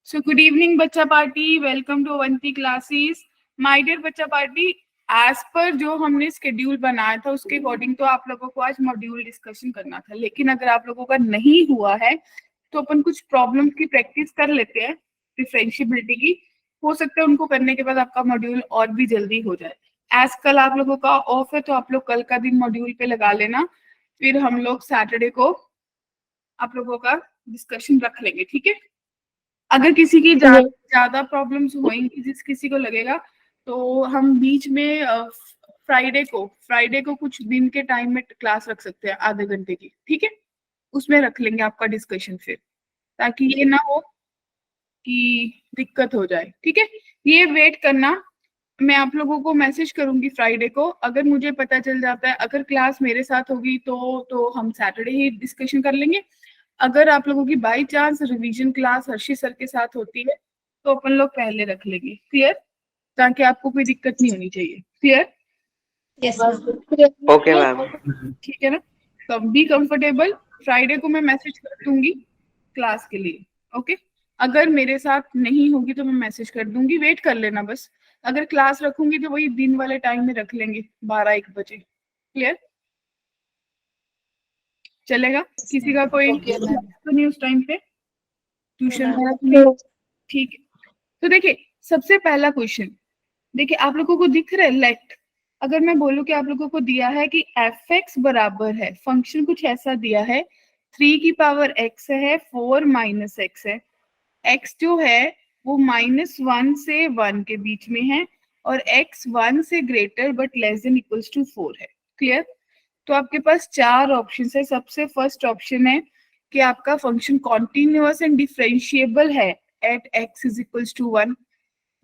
So good evening बच्चा party, welcome to Avanti classes. My dear बच्चा party, as per जो हमने शेड्यूल बनाया था उसके अकॉर्डिंग तो आप लोगों को आज मॉड्यूल डिस्कशन करना था, लेकिन अगर आप लोगों का नहीं हुआ है तो अपन कुछ प्रॉब्लम्स की प्रैक्टिस कर लेते हैं डिफरेंशिएबिलिटी की. हो सकता है उनको करने के बाद आपका मॉड्यूल और भी जल्दी हो जाए. एज कल आप लोगों का ऑफ है तो आप लोग कल का दिन मॉड्यूल पे लगा लेना, फिर हम लोग सैटरडे को आप लोगों का डिस्कशन रख लेंगे. ठीक है. अगर किसी की ज्यादा प्रॉब्लम्स होंगी, जिस किसी को लगेगा, तो हम बीच में फ्राइडे को कुछ दिन के टाइम में क्लास रख सकते हैं आधे घंटे की. ठीक है. उसमें रख लेंगे आपका डिस्कशन फिर, ताकि ये ना हो कि दिक्कत हो जाए. ठीक है. ये वेट करना, मैं आप लोगों को मैसेज करूंगी फ्राइडे को. अगर मुझे पता चल जाता है, अगर क्लास मेरे साथ होगी तो हम सैटरडे ही डिस्कशन कर लेंगे. अगर आप लोगों की by chance revision class Harshi sir के साथ होती है तो अपन लोग पहले रख लेंगे. क्लियर? ताकि आपको कोई दिक्कत नहीं होनी चाहिए. क्लियर? Yes okay ma'am. ठीक है ना. तो बी कंफर्टेबल. फ्राइडे को मैं मैसेज कर दूंगी क्लास के लिए. ओके. अगर मेरे साथ नहीं होगी तो मैं मैसेज कर दूंगी, वेट कर लेना बस. अगर क्लास रखूंगी तो वही दिन वाले टाइम में रख लेंगे, 12-1 बजे. क्लियर? चलेगा? किसी का कोई तो नहीं उस टाइम पे ट्यूशन वाला तो नहीं? ठीक है. तो देखिए, सबसे पहला क्वेश्चन देखिए, आप लोगों को दिख रहा है लेट. अगर मैं बोलूं कि आप लोगों को दिया है कि एफ एक्स बराबर है, फंक्शन कुछ ऐसा दिया है, 3 की पावर एक्स है, 4 माइनस एक्स है. एक्स जो है वो -1 से 1 के बीच में है और एक्स 1 से greater but less than equals to 4 है. क्लियर? तो आपके पास 4 ऑप्शन है. सबसे फर्स्ट ऑप्शन है कि आपका फंक्शन कॉन्टिन्यूअस एंड डिफरेंशिएबल है at x is equals to 1.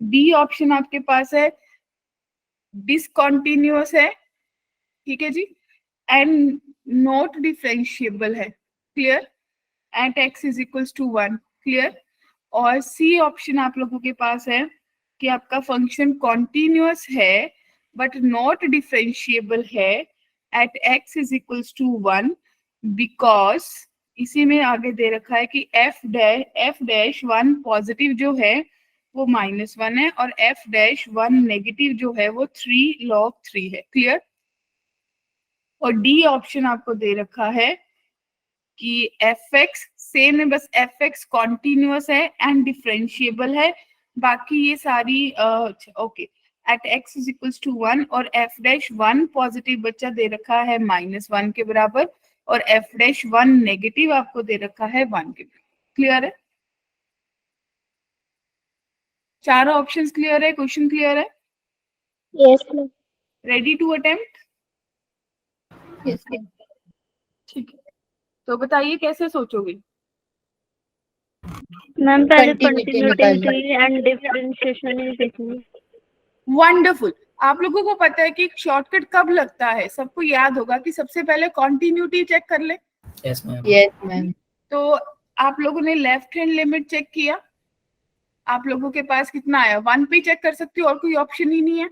B option आपके पास है डिसकॉन्टिन्यूअस है. ठीक है जी. एंड नॉट डिफरेंशिएबल है. Clear? At x is equals to 1. Clear? और सी ऑप्शन आप लोगों के पास है कि आपका फंक्शन कॉन्टिन्यूअस है बट नॉट डिफरेंशिएबल है at x is equals to 1, because इसी में आगे दे रखा है कि एफ डैश 1 पॉजिटिव जो है वो -1 है और एफ डैश 1 नेगेटिव जो है वो 3 log 3 है. क्लियर? और डी ऑप्शन आपको दे रखा है कि एफ एक्स सेम है, बस एफ एक्स कॉन्टिन्यूअस है एंड डिफरेंशिएबल है. बाकी ये सारी okay at x is equals to 1 और एफ डैश 1 पॉजिटिव बच्चा दे रखा है -1 के बराबर और एफ डैश 1 नेगेटिव आपको दे रखा है 1 के बराबर. क्लियर है? चारों ऑप्शंस क्लियर है? क्वेश्चन क्लियर है? Yes ma'am. Ready to attempt? Yes ठीक है. तो बताइए कैसे सोचोगे? मैम, पहले कंटिन्यूटी एंड डिफरेंशिएशन ही देखेंगे. वंडरफुल. आप लोगों को पता है कि शॉर्टकट कब लगता है? सबको याद होगा कि सबसे पहले कॉन्टिन्यूटी चेक कर ले. Yes ma'am. Yes ma'am. तो आप लोगों ने लेफ्ट हैंड लिमिट चेक किया, आप लोगों के पास कितना आया? 1 पे चेक कर सकते हो और कोई ऑप्शन ही नहीं है.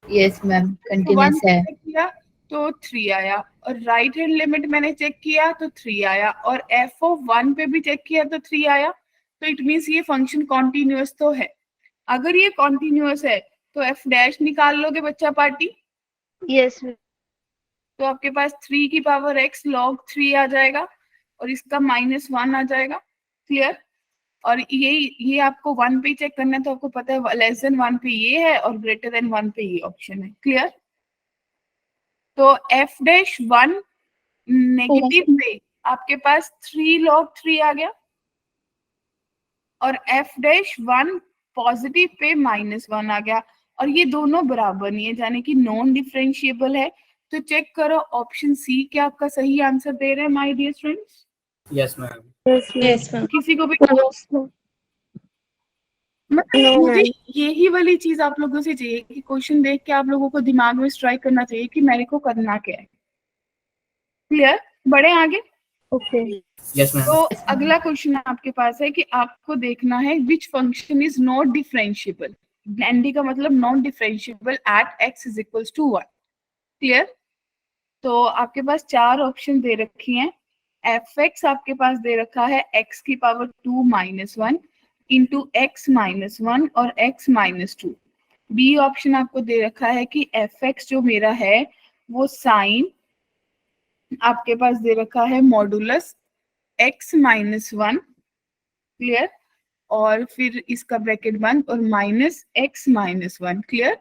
यस मैम, तो 1 कंटिन्यूअस पे है. चेक किया तो 3 आया और राइट हैंड लिमिट मैंने चेक किया तो 3 आया और एफ ऑफ 1 पे भी चेक किया तो 3 आया. तो इट मीन्स ये फंक्शन कॉन्टिन्यूअस तो है. अगर ये कॉन्टिन्यूअस है तो एफ डैश निकाल लोगे बच्चा पार्टी. Yes ma'am. तो आपके पास 3 की पावर x log 3 आ जाएगा और इसका -1 आ जाएगा. क्लियर? और ये आपको 1 पे चेक करना है तो आपको पता है लेस देन 1 पे ये है और ग्रेटर देन 1 पे ये ऑप्शन है. क्लियर? तो एफ डैश 1 नेगेटिव पे आपके पास 3 log 3 आ गया और एफ डैश 1 पॉजिटिव पे -1 आ गया और ये दोनों बराबर नहीं है, यानी कि नॉन डिफरेंशिएबल है. तो चेक करो ऑप्शन सी क्या आपका सही आंसर दे रहे हैं my dear students. Yes ma'am. Yes ma'am. किसी को भी मुझे यही वाली चीज आप लोगों से चाहिए कि क्वेश्चन देख के आप लोगों को दिमाग में स्ट्राइक करना चाहिए कि मेरे को करना क्या है. क्लियर? बढ़े आगे. ओके. Yes ma'am. तो अगला क्वेश्चन आपके पास है कि आपको देखना है which function is not differentiable. ND का मतलब non differentiable at x is equals to 1. Clear? तो आपके पास 4 ऑप्शन दे रखी हैं. एफ एक्स आपके पास दे रखा है x की पावर 2 -1, इंटू x-1 और x-2। बी ऑप्शन आपको दे रखा है कि fx जो मेरा है वो साइन आपके पास दे रखा है मॉडुलस x-1, क्लियर, और फिर इसका ब्रैकेट बंद और -x-1, क्लियर।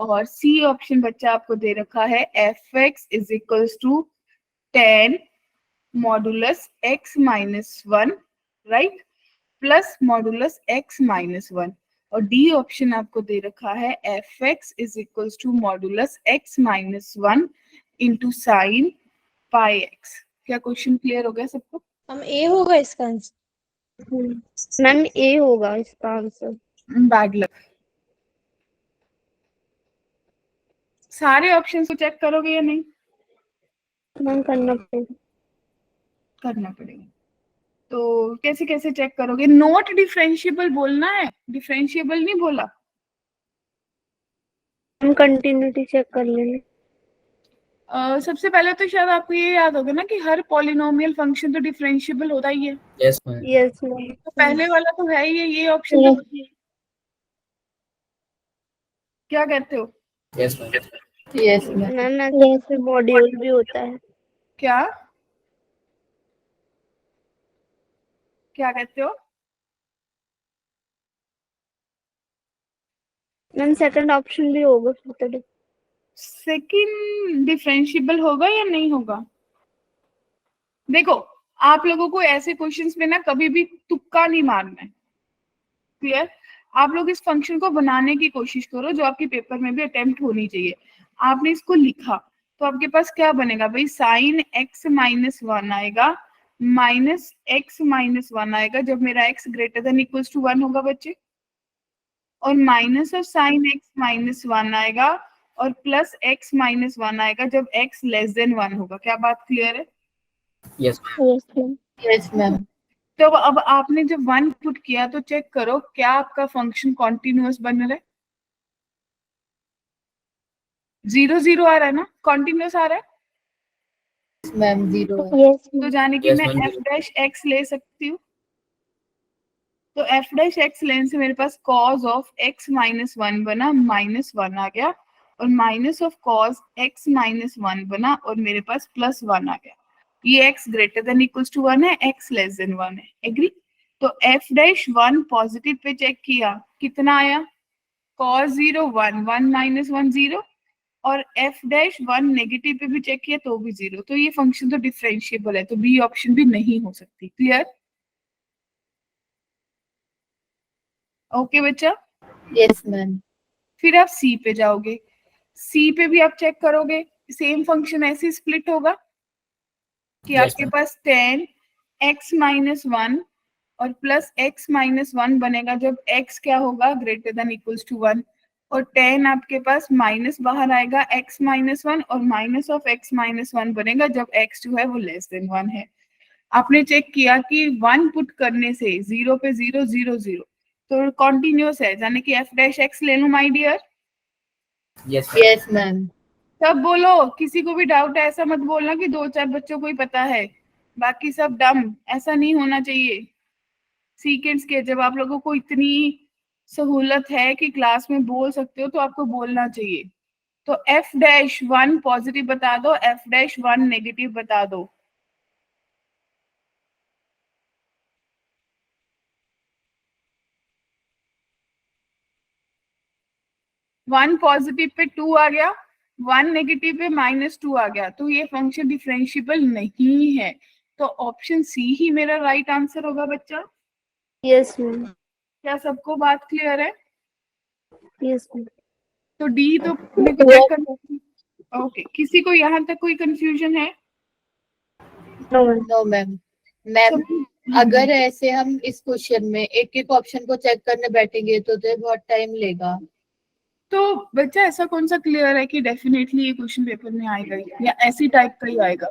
और सी ऑप्शन बच्चा आपको दे रखा है fx is equals to 10 modulus x-1, right, plus modulus x-1। और डी ऑप्शन आपको दे रखा है fx is equals to modulus x-1 into sine pi x। क्या क्वेश्चन क्लियर हो गया सबको? हम ए होगा इसका आंसर। मैम ए होगा इसका आंसर। Bad luck. सारे ऑप्शंस को चेक करोगे या नहीं? मैम करना पड़ेगा। करना पड़ेगा। तो कैसे कैसे चेक करोगे? नॉट डिफरेंशिएबल बोलना है, डिफरेंशिएबल नहीं बोला। हम कंटिन्यूटी चेक कर लेंगे। सबसे पहले तो शायद आपको ये याद होगा ना कि हर पॉलिनोमियल फंक्शन तो डिफरेंशिएबल होता ही है। Yes, ma'am. Yes ma'am. तो पहले वाला तो है ही है, ये ऑप्शन तो क्या कहते हो? Yes, ma'am. Yes ma'am. Ma'am ऐसे मॉड्यूल भी होता है। क्या क्या कहते हो? मैम सेकंड ऑप्शन भी होगा फिर तो। सेकंड डिफरेंशिएबल होगा या नहीं होगा? देखो, आप लोगों को ऐसे क्वेश्चंस में ना कभी भी तुक्का नहीं मारना है, क्लियर। आप लोग इस फंक्शन को बनाने की कोशिश करो जो आपके पेपर में भी अटेम्प्ट होनी चाहिए। आपने इसको लिखा तो आपके पास क्या बनेगा भाई? साइन x-1 आएगा, -x-1 आएगा जब मेरा x greater than equals to 1 होगा बच्चे, और माइनस ऑफ साइन x-1 आएगा, और प्लस x-1 आएगा जब x लेस देन 1 होगा। क्या बात क्लियर है? Yes, ma'am. Yes ma'am. Yes ma'am. तो अब आपने जब 1 पुट किया तो चेक करो क्या आपका फंक्शन कॉन्टिन्यूअस बन रहा है? 0 0 आ रहा है ना, कॉन्टिन्यूअस आ रहा है। मैम 0 यस तो जाने कि Yes, मैं ma'am. f डैश x ले सकती हूँ। तो f डैश x लेने से मेरे पास cos ऑफ x-1 बना, -1 आ गया, और माइनस ऑफ cos x-1 बना और मेरे पास +1 आ गया। ये x greater than equals to 1 है, x लेस देन 1 है, एग्री। तो f dash 1 positive pay check किया, कितना आया? cos 0 1 1 -1 0, और f डैश 1 नेगेटिव पे भी चेक किया तो भी 0। तो ये फंक्शन तो डिफरेंशिएबल है, तो बी ऑप्शन भी नहीं हो सकती, क्लियर। ओके बच्चा। Yes ma'am. फिर आप सी पे जाओगे, सी पे भी आप चेक करोगे, सेम फंक्शन ऐसे स्प्लिट होगा कि Yes, आपके ma'am. पास 10 x-1 और प्लस x-1 बनेगा जब x क्या होगा? ग्रेटर देन इक्वल्स टू 1, और 10 आपके पास माइनस बाहर आएगा x-1, और माइनस ऑफ x-1 बनेगा जब x जो है वो लेस देन 1 है। आपने चेक किया कि 1 पुट करने से 0 पे 0 0 0 तो कॉन्टिन्यूअस है, यानी कि f डैश x ले लूं my dear. Yes, ma'am. Yes ma'am. सब बोलो, किसी को भी डाउट है ऐसा मत बोलना कि 2 4 बच्चों को ही पता है बाकी सब डम, ऐसा नहीं होना चाहिए। सीक्वेंस के जब आप लोगों को इतनी सहूलत है कि क्लास में बोल सकते हो तो आपको बोलना चाहिए। तो f डैश 1 पॉजिटिव बता दो, f डैश 1 नेगेटिव बता दो। वन पॉजिटिव पे 2 आ गया, 1 नेगेटिव पे -2 आ गया, तो ये फंक्शन डिफरेंशिएबल नहीं है। तो ऑप्शन सी ही मेरा राइट आंसर होगा बच्चा। Yes ma'am. क्या सबको बात क्लियर है? Yes ma'am. तो डी तो मेरे को चेक करना। ओके, किसी को यहाँ तक कोई कंफ्यूजन है? No ma'am. No ma'am. Ma'am सब- अगर ऐसे हम इस क्वेश्चन में एक एक ऑप्शन को चेक करने बैठेंगे तो बहुत टाइम लेगा। तो बच्चा ऐसा कौन सा क्लियर है कि डेफिनेटली ये क्वेश्चन पेपर में आएगा ही, या ऐसी टाइप का ही आएगा,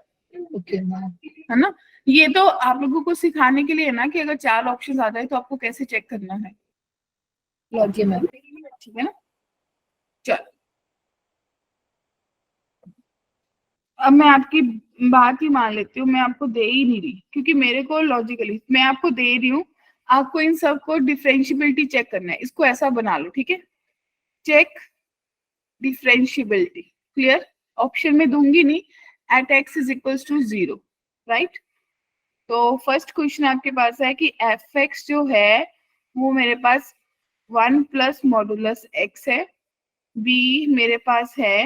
ओके मैम। है ना। ये तो आप लोगों को सिखाने के लिए है ना कि अगर 4 ऑप्शन आ जाए तो आपको कैसे चेक करना है। Okay ma'am. ठीक है ना। चलो, अब मैं आपकी बात ही मान लेती हूँ, मैं आपको दे ही नहीं रही क्योंकि मेरे को लॉजिकली मैं आपको दे रही हूँ आपको इन सबको डिफरेंशियबिलिटी चेक करना है, इसको ऐसा बना लो, ठीक है। Check differentiability, clear. ऑप्शन में दूंगी नहीं, at x is equals to 0, right. तो फर्स्ट क्वेश्चन आपके पास है कि एफ एक्स जो है वो मेरे पास 1 प्लस मॉडुलस एक्स है। बी मेरे पास है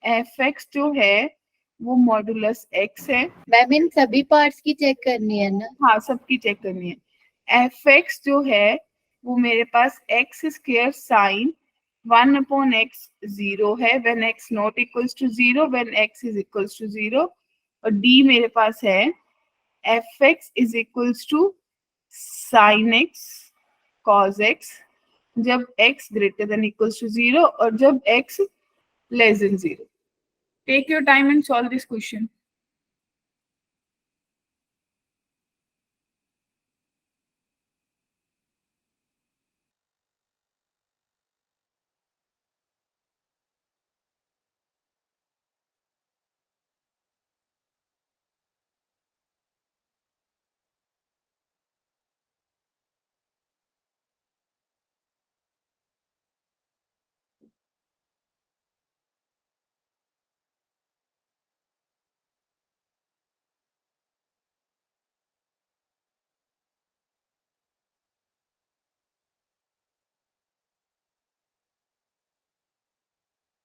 एफ एक्स जो है वो मॉडुलस एक्स है। मैम इन सभी पार्ट्स की चेक करनी है ना? हाँ, सबकी चेक करनी है। एफ एक्स जो है वो मेरे पास x square sine 1 upon x 0 है, when x not equals to 0, when x is equals to 0। और डी मेरे पास है f x is equals to sine x cos x, जब x greater than equals to 0 और जब x less than 0। Take your time and solve this question.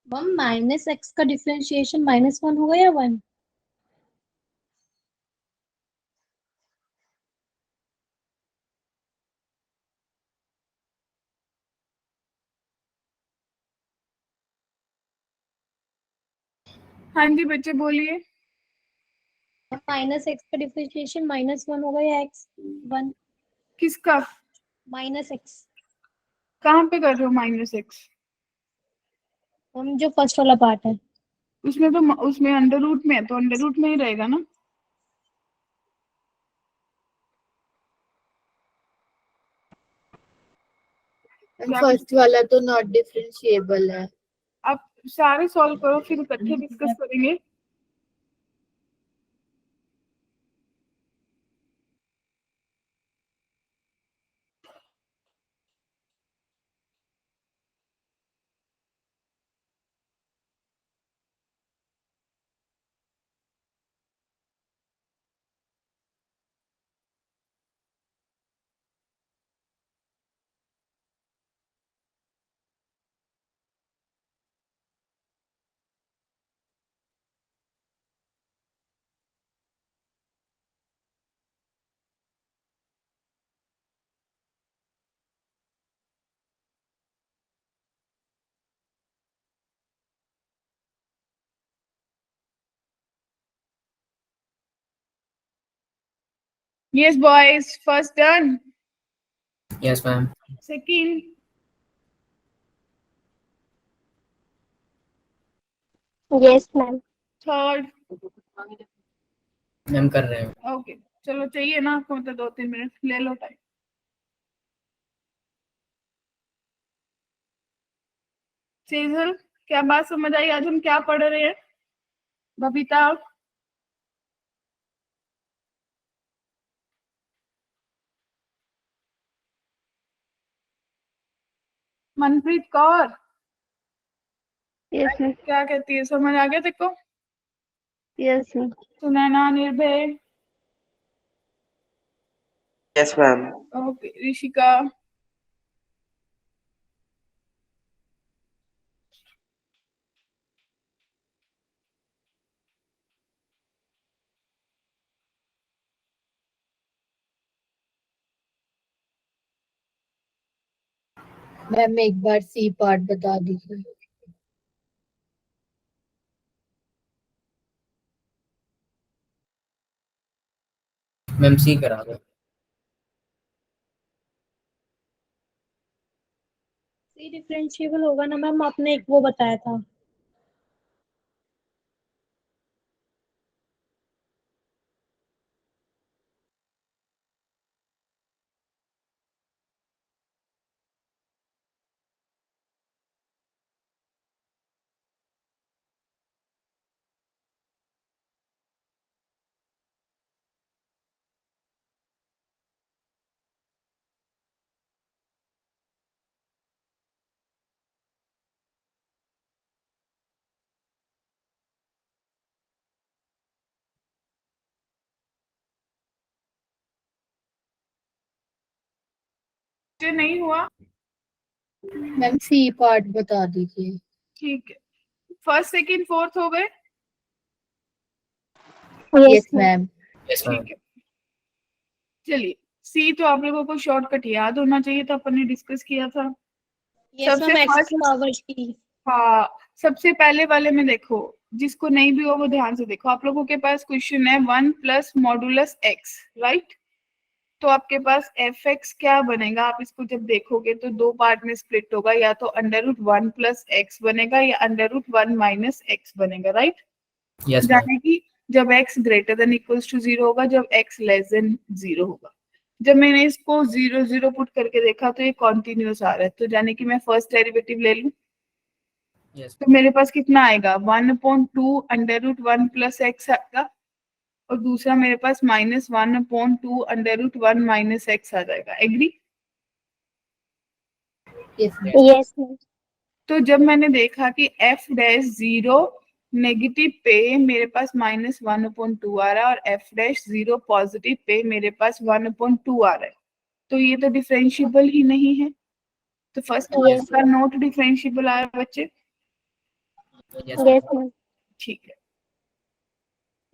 Ma'am minus x का differentiation -1 होगा या 1? हाँ जी बच्चे बोलिए। माइनस एक्स का डिफरेंशिएशन -1 होगा या एक्स 1? किसका? Minus x. कहाँ पे कर रहे हो माइनस एक्स? हम जो फर्स्ट वाला पार्ट है। उसमें तो उसमें अंडर रूट में है, तो अंडर रूट में ही रहेगा ना। क्या फर्स्ट वाला तो नॉट डिफरेंशिएबल है। आप सारे सॉल्व करो, फिर इकट्ठे डिस्कस करेंगे। Yes boys, first done. Yes, ma'am. Second, Yes, ma'am. Third. Ma'am कर रहे हो। ओके, चलो चाहिए ना आपको, मतलब 2-3 मिनट ले लो टाइम। सेजल, क्या बात समझ आई? आज हम क्या पढ़ रहे हैं? Babita, Manpreet Kaur, Yes, ma'am. क्या कहती है? समझ आ गया तेरे को? Yes, ma'am. सुनैना, निर्भय, Yes, ma'am. Okay, Rishika, ma'am एक बार सी पार्ट बता दीजिए। मैम सी करा दो। सी डिफरेंशिएबल होगा ना मैम, आपने एक वो बताया था। क्लियर नहीं हुआ? मैम सी पार्ट बता दीजिए। ठीक है, फर्स्ट सेकंड फोर्थ हो गए? Yes ma'am. Yes, ma'am. ठीक है, चलिए सी तो आप लोगों को शॉर्टकट याद होना चाहिए था, अपन ने डिस्कस किया था। यस सबसे मैम, एक्स फर्स्ट, की पावर टी। हाँ, सबसे पहले वाले में देखो, जिसको नहीं भी हो वो ध्यान से देखो। आप लोगों के पास क्वेश्चन है 1 प्लस मॉडुलस एक्स, राइट? तो आपके पास एफ एक्स क्या बनेगा? आप इसको जब देखोगे तो दो पार्ट में स्प्लिट होगा, या तो अंडर रूट 1 प्लस एक्स बनेगा या अंडर रूट 1 माइनस एक्स बनेगा, राइट? Yes, ma'am. जाने की जब x greater than equals to 0 होगा, जब x लेस देन 0 होगा। जब मैंने इसको 0 0 पुट करके देखा तो ये कॉन्टिन्यूस आ रहा है, तो जाने की मैं फर्स्ट डेरिवेटिव ले लूं Yes. तो मेरे पास कितना आएगा? 1/2 अंडर रूट 1 प्लस एक्स आएगा, और दूसरा मेरे पास -1/2 अंडर रूट 1 माइनस एक्स आ जाएगा। Agree? Yes ma'am. Yes, ma'am. तो जब मैंने देखा कि एफ डैश 0 नेगेटिव पे मेरे पास -1/2 आ रहा है, और एफ डैश 0 पॉजिटिव पे मेरे पास 1/2 आ रहा है, तो ये तो डिफरेंशिएबल ही नहीं है। तो फर्स्ट Yes, का नोट डिफरेंशिएबल आया बच्चे? Yes, ma'am. yes, ma'am. ठीक है,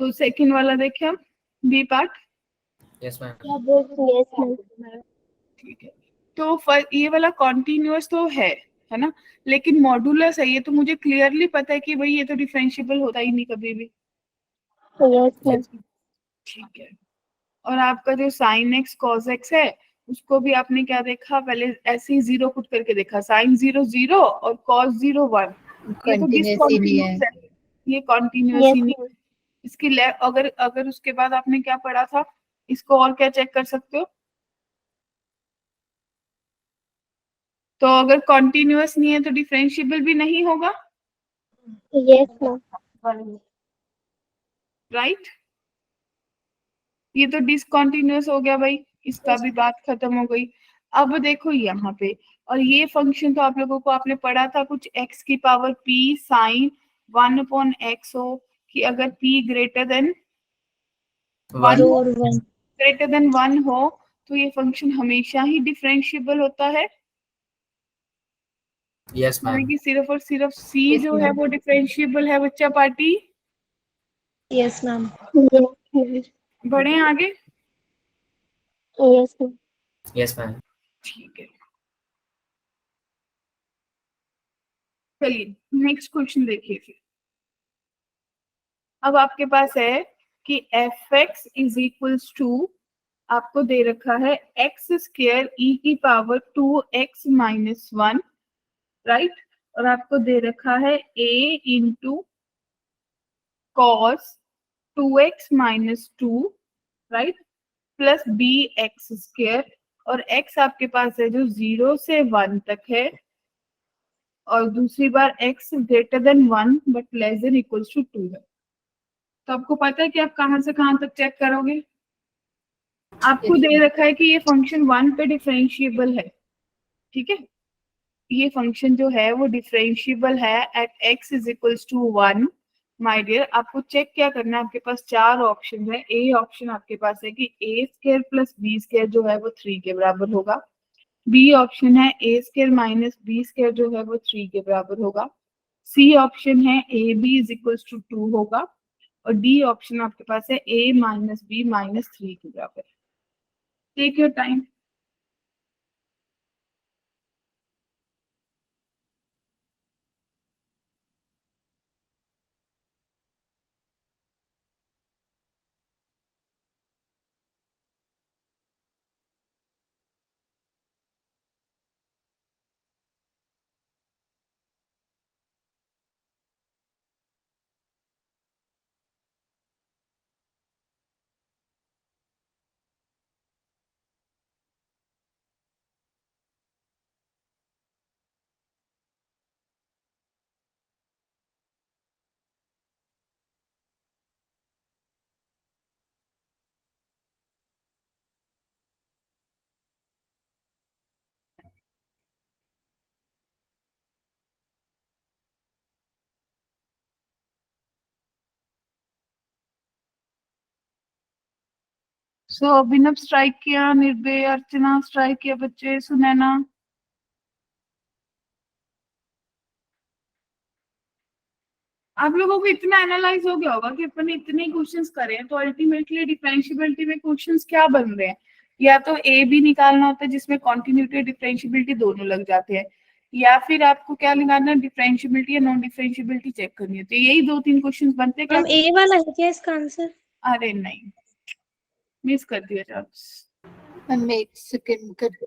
तो सेकंड वाला देखें हम, B part. Yes, ma'am. Yes, ma'am. ठीक है, तो ये वाला कॉन्टिन्यूअस तो है ना, लेकिन मॉडुलस है, ये तो मुझे क्लियरली पता है कि भाई ये तो डिफरेंशिएबल होता ही नहीं कभी भी। Yes, ma'am. Yes. ठीक है, और आपका जो साइन एक्स कॉस एक्स है, उसको भी आपने क्या देखा? पहले ऐसे ही 0 पुट करके देखा, साइन 0 0 और कॉस 0 1। ये तो कंटिन्यूस ही नहीं है। डिसकंटिन्यूअस है, ये कॉन्टिन्यूअस Yes, ही नहीं। ma'am. इसकी अगर अगर उसके बाद आपने क्या पढ़ा था, इसको और क्या चेक कर सकते हो? तो अगर कॉन्टिन्यूअस नहीं है तो डिफरेंशिएबल भी नहीं होगा, Yes, ma'am. राइट? ये तो डिसकंटिन्यूअस हो गया भाई, इसका भी बात खत्म हो गई। अब देखो यहाँ पे, और ये फंक्शन तो आप लोगों को आपने पढ़ा था कुछ x की पावर p साइन 1/x हो, कि अगर p ग्रेटर देन 1 One. हो, और वन। ग्रेटर देन 1 हो, तो ये फंक्शन हमेशा ही डिफरेंशिएबल होता है। Yes, यानी ma'am. कि सिर्फ और सिर्फ c यस जो है मैम। वो डिफरेंशिएबल है बच्चा party. Yes ma'am. Yes, ma'am. बढ़े आगे? Yes, ma'am. Yes, ma'am. ठीक है, चलिए नेक्स्ट क्वेश्चन देखिए फिर। अब आपके पास है कि f x is equals to, आपको दे रखा है एक्स स्क्र ई की पावर 2x माइनस 1, राइट? और आपको दे रखा है a into cos 2x minus 2, right? Plus b x square, और x आपके पास है जो 0 से 1 तक है, और दूसरी बार x greater than 1 but less than equals to 2 है। तो आपको पता है कि आप कहां से कहां तक चेक करोगे? आपको यस दे रखा है कि ये फंक्शन 1 पे डिफरेंशिएबल है, ठीक है? ये फंक्शन जो है वो डिफरेंशिएबल है at x is equals to 1। My dear, आपको चेक क्या करना है? आपके पास चार ऑप्शन है। ए ऑप्शन आपके पास है कि ए स्क्र प्लस बी स्क्र जो है वो 3 के बराबर होगा। बी ऑप्शन है ए स्क्र माइनस बी स्क्र जो है वो 3 के बराबर होगा। सी ऑप्शन है a b is equals to 2 होगा, और डी ऑप्शन आपके पास है a माइनस बी माइनस 3 के बराबर। Take your time. So Abhinav strike किया, निर्भय, अर्चना स्ट्राइक किया, बच्चे सुनैना, आप लोगों को इतना एनालाइज हो गया होगा कि अपन ने इतने क्वेश्चंस करे हैं, तो अल्टीमेटली डिफरेंशियबिलिटी में क्वेश्चंस क्या बन रहे हैं, या तो ए बी निकालना होता है जिसमें कॉन्टिन्यूटी डिफरेंशियबिलिटी दोनों लग जाते हैं, या फिर आपको क्या निकालना है, डिफरेंशियबिलिटी या नॉन डिफरेंशियबिलिटी चेक करनी है। तो यही 2-3 क्वेश्चंस बनते हैं क्या? मैम ए वाला है क्या इसका आंसर? अरे नहीं, मिस कर दिया चांस। हम एक सेकंड कर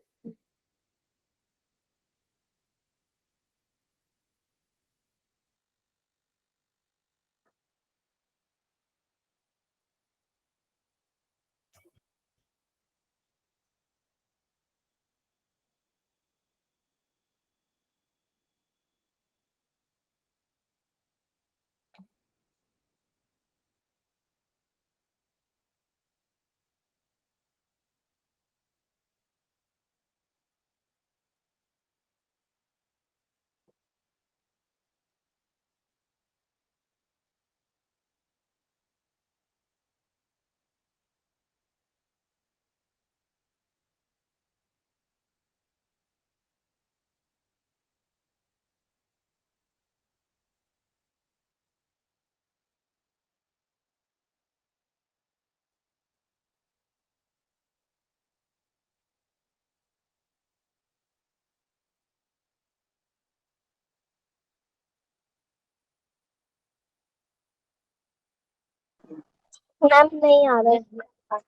मैम नहीं आ रहा है।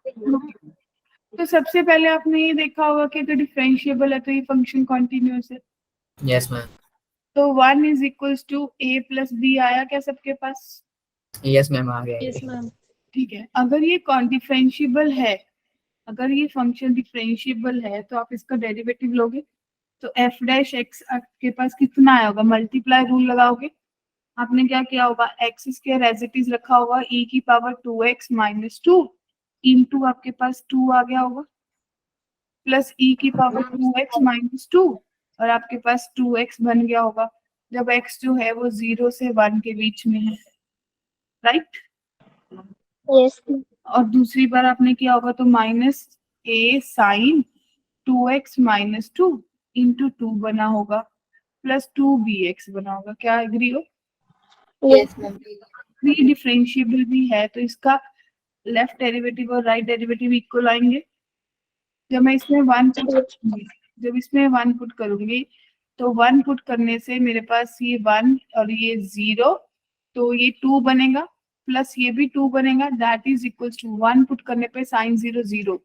तो सबसे पहले आपने ये देखा होगा कि अगर डिफरेंशिएबल है तो ये फंक्शन कॉन्टिन्यूअस है। Yes, ma'am. तो 1 is equals to a plus b आया क्या सबके पास? Yes, ma'am. आ गया यस ये। मैम। ठीक है, अगर ये डिफरेंशिएबल है, अगर ये फंक्शन डिफरेंशिएबल है तो आप इसका डेरिवेटिव लोगे, तो f डैश x आपके पास कितना आया होगा, मल्टीप्लाई रूल लगाओगे। आपने क्या किया होगा, x square as it is रखा होगा, e की पावर 2x माइनस 2 इंटू आपके पास 2 आ गया होगा, प्लस e की पावर 2x माइनस 2, और आपके पास 2x बन गया होगा, जब x जो है वो 0 से 1 के बीच में है, राइट। यस और दूसरी बार आपने किया होगा तो minus a sine 2x minus 2 into 2 बना होगा, प्लस 2bx बना होगा। क्या एग्री हो? Yes ma'am. ये डिफरेंशिएबल भी है तो इसका लेफ्ट डेरिवेटिव और राइट डेरिवेटिव इक्वल आएंगे। जब मैं इसमें 1 पुट करूंगी, जब इसमें 1 पुट करूंगी तो 1 पुट करने से मेरे पास ये 1 और ये 0, तो ये 2 बनेगा, प्लस ये भी 2 बनेगा, that is equals to 1 put करने पे साइन 0 0,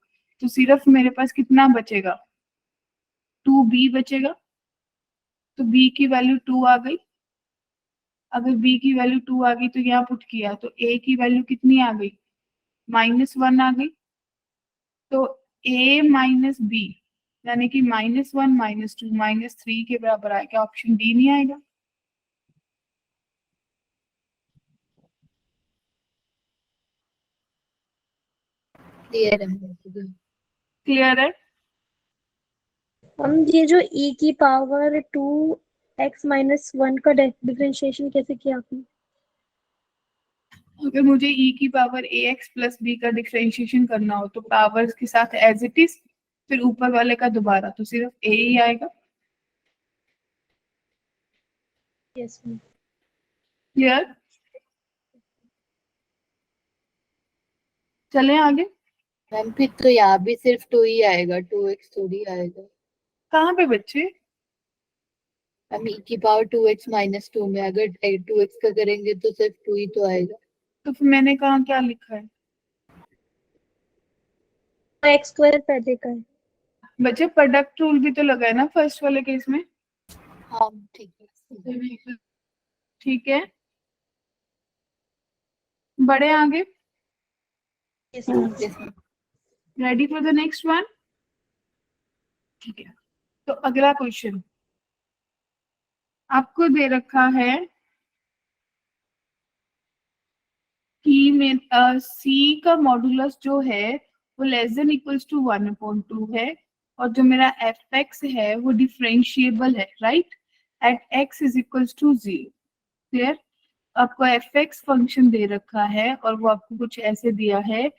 तो सिर्फ मेरे पास कितना बचेगा, 2b बचेगा। तो b की वैल्यू 2 आ गई। अगर b की वैल्यू 2 आ गई तो यहाँ पुट किया तो a की वैल्यू कितनी आ गई, -1 आ गई। तो a माइनस बी यानी कि -1 -2 -3 के बराबर आएगा, ऑप्शन डी नहीं आएगा। क्लियर है। क्लियर है? हम ये जो e की पावर 2x माइनस 1 का डिफरेंशिएशन कैसे किया आपने? अगर मुझे e की पावर ax प्लस b का डिफरेंशिएशन करना हो तो पावर्स के साथ एज इट इज, फिर ऊपर वाले का दोबारा, तो सिर्फ a ही आएगा। Yes ma'am. क्लियर? चलें आगे। मैम फिर तो यहाँ भी सिर्फ 2 ही आएगा, 2x थोड़ी आएगा। कहाँ पे बच्चे? मैम e की पावर 2x माइनस 2 में अगर 2x का करेंगे तो सिर्फ 2 ही तो आएगा। तो फिर मैंने कहा क्या लिखा है x स्क्वायर पहले का है। बच्चे? प्रोडक्ट रूल भी तो लगा है ना फर्स्ट वाले केस में। हाँ ठीक है। ठीक है, बढ़े आगे। Yes ma'am. Yes, ma'am. Ready for the next one? ठीक है, तो अगला क्वेश्चन आपको दे रखा है कि में सी का मॉडुलस जो है वो लेस देन इक्वल्स टू 1/2 है, और जो मेरा एफ एक्स है वो डिफरेंशिएबल है, right, at x is equals to 0। Clear? आपको एफ एक्स फंक्शन दे रखा है और वो आपको कुछ ऐसे दिया है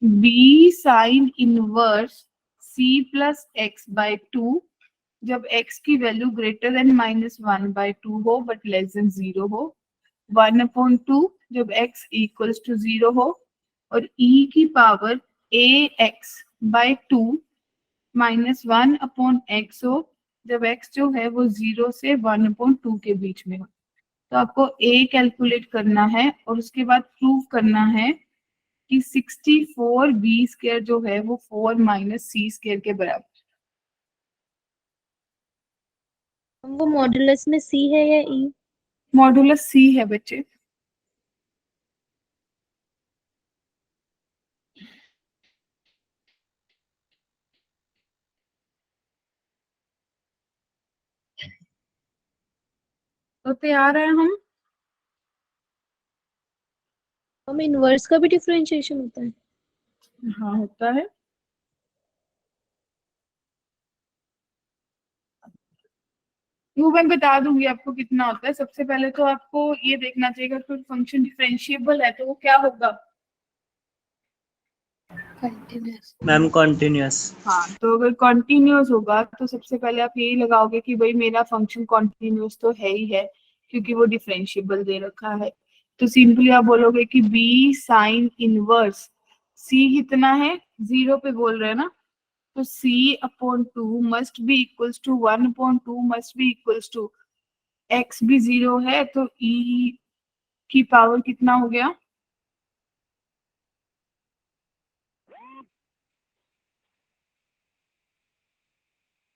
b sine inverse c plus x by 2 जब x की वैल्यू ग्रेटर देन -1/2 हो बट लेस देन 0 हो, 1/2 जब x इक्वल्स टू 0 हो, और e की पावर ax बाय 2 -1/x हो जब x जो है वो 0 से 1/2 के बीच में हो। तो आपको a कैलकुलेट करना है और उसके बाद प्रूव करना है कि 64 b स्क्वायर जो है वो 4 माइनस c स्क्वायर के बराबर। वो मॉड्यूलस में c है या e? मॉडुलस c है बच्चे। तो तैयार है हम। हम इनवर्स का भी डिफरेंशिएशन होता है? हाँ होता है। वो मैं बता दूंगी आपको कितना होता है। सबसे पहले तो आपको ये देखना चाहिए कि फंक्शन डिफरेंशिएबल है तो वो क्या होगा। कंटिन्यूअस। Ma'am continuous. हाँ, तो अगर कॉन्टिन्यूअस होगा तो सबसे पहले आप यही लगाओगे कि भाई मेरा फंक्शन कॉन्टिन्यूअस तो है ही है क्योंकि वो डिफरेंशिएबल दे रखा है। तो सिंपली आप बोलोगे कि बी साइन इनवर्स सी कितना है, 0 पे बोल रहे हैं ना, तो c/2 must be equals to 1/2 must be equals to x भी 0 है तो e की पावर कितना हो गया,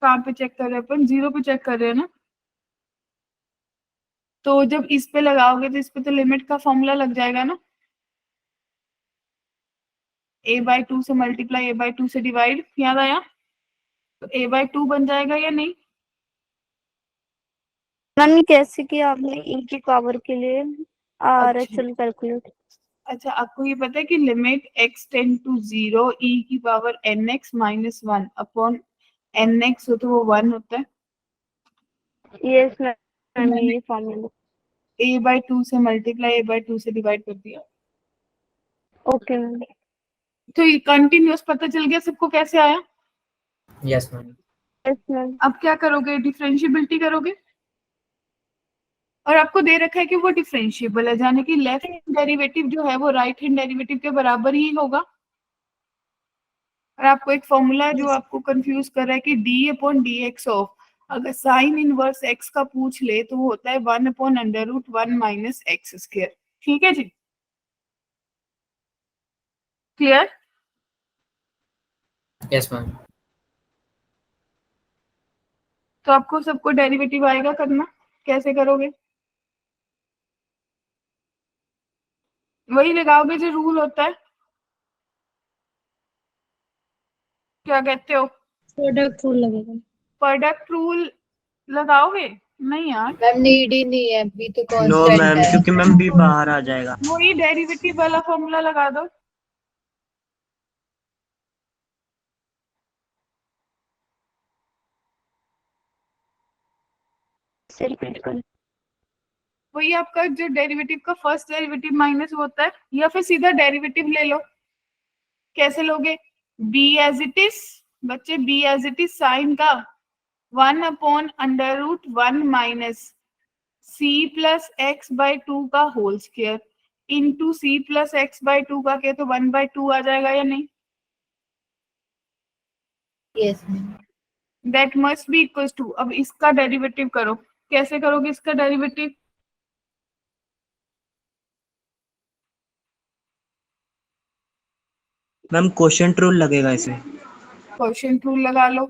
कहाँ पे चेक कर रहे हैं अपन, 0 पे चेक कर रहे हैं ना। तो जब इस पे लगाओगे तो इस पे तो लिमिट का फॉर्मूला लग जाएगा ना, a/2 से मल्टीप्लाई a/2 से डिवाइड, याद आया, तो a/2 बन जाएगा या नहीं। मैम ये कैसे किया आपने e की पावर के लिए अच्छा RHL कैलकुलेट? अच्छा, आपको ये पता है कि limit x tend to 0 e की power nx minus 1 upon nx हो तो वो 1 होता है। यस मैम ये फॉर्मूला। a/2 से मल्टीप्लाई a/2 से डिवाइड कर दिया। Okay ma'am. तो ये कंटिन्यूअस पता चल गया सबको कैसे आया। Yes, ma'am. Yes ma'am. अब क्या करोगे, डिफरेंशिएबिलिटी करोगे, और आपको दे रखा है कि वो डिफरेंशिएबल है, यानी कि लेफ्ट हैंड डेरिवेटिव जो है वो राइट हैंड डेरिवेटिव के बराबर ही होगा। और आपको एक फॉर्मूला है जो आपको कंफ्यूज कर रहा है कि d/dx ऑफ, अगर साइन इनवर्स x का पूछ ले तो वो होता है 1/√1 माइनस एक्स स्क्वायर। ठीक है जी, क्लियर। Yes, ma'am. तो आपको सबको डेरिवेटिव आएगा करना, कैसे करोगे, वही लगाओगे जो रूल होता है, क्या कहते हो, प्रोडक्ट रूल लगेगा। प्रोडक्ट रूल लगाओगे, नहीं यार, मैम नीड ही नहीं है, अभी तो नो कांस्टेंट मैम, है। क्योंकि मैम भी बाहर आ जाएगा। वही डेरिवेटिव वाला फॉर्मूला लगा दो। से रिपीट करें। वही आपका जो डेरिवेटिव का फर्स्ट डेरिवेटिव माइनस होता है, या फिर सीधा डेरिवेटिव ले लो। कैसे लोगे, b एज इट इज, बच्चे b as it is sine का 1/√1 minus c plus x by 2 का whole square into c plus x by 2 का क्या, तो 1/2 आ जाएगा या नहीं। Yes ma'am. That must be equal to, अब इसका डेरिवेटिव करो, कैसे करोगे इसका डेरिवेटिव, मैम क्वोशिएंट रूल लगेगा इसमें। क्वोशिएंट रूल लगा लो,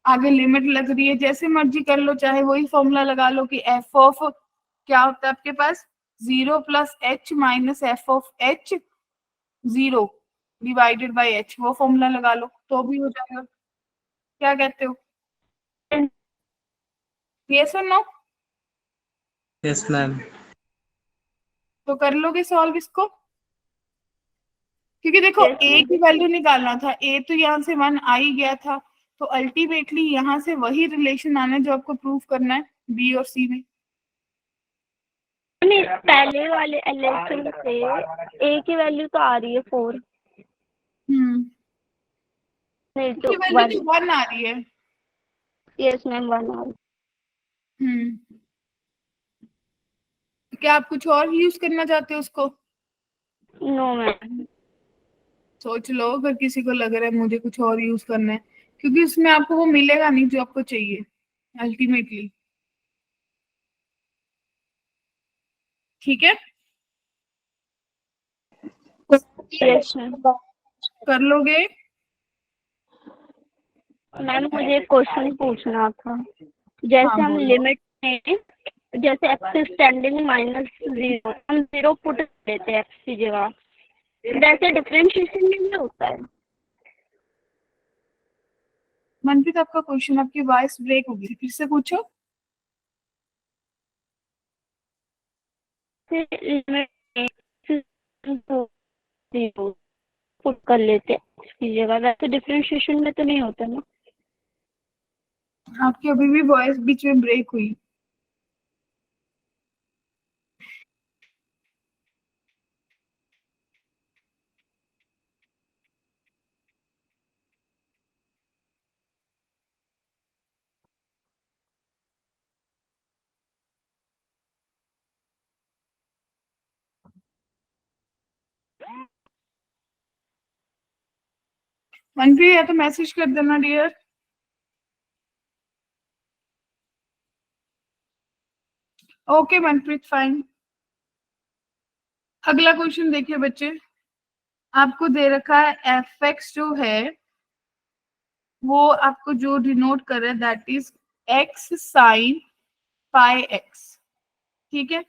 आगे लिमिट लग रही है, जैसे मर्जी कर लो, चाहे वही फॉर्मूला लगा लो कि एफ ऑफ क्या होता है आपके पास, 0 plus H minus f of H 0 divided by H, वो फॉर्मूला लगा लो तो भी हो जाएगा। क्या कहते हो, यस और नो। Yes ma'am. तो कर लोगे सॉल्व इसको, क्योंकि देखो Yes, a ma'am. की वैल्यू निकालना था, a तो यहाँ से 1 आ ही गया था, तो अल्टीमेटली यहाँ से वही रिलेशन आना है जो आपको प्रूव करना है b और c में। पहले वाले एलएचएम से a की वैल्यू तो आ रही है 4। नहीं तो की वैल्यू वन, तो 1 आ रही है। यस मैम 1 और क्या आप कुछ और यूज करना चाहते हो उसको? No ma'am. सोच लो, अगर किसी को लग रहा है मुझे कुछ और यूज करना है, क्योंकि उसमें आपको वो मिलेगा नहीं जो आपको चाहिए अल्टीमेटली। ठीक है, यस मैम। कर लोगे? मैम मुझे एक क्वेश्चन पूछना था। हाँ जैसे हम बोलो। लिमिट में, जैसे एक्स स्टैंडिंग -0, हम 0 पुट देते हैं एक्स की जगह, वैसे डिफरेंशिएशन में भी होता है? मनप्रीत, आपका क्वेश्चन, आपकी वॉइस ब्रेक हो गई, फिर से पूछो। लिमिट में 0 पुट कर लेते हैं एक्स की जगह, वैसे डिफरेंशिएशन में तो नहीं होता ना? आपकी अभी भी वॉइस बीच में ब्रेक हुई। मनप्रीत, या तो मैसेज कर देना डियर। Okay Manpreet, fine. अगला क्वेश्चन देखिए बच्चे, आपको दे रखा है एफ एक्स जो है वो आपको जो डिनोट कर रहा है that is x sine pi x. ठीक है,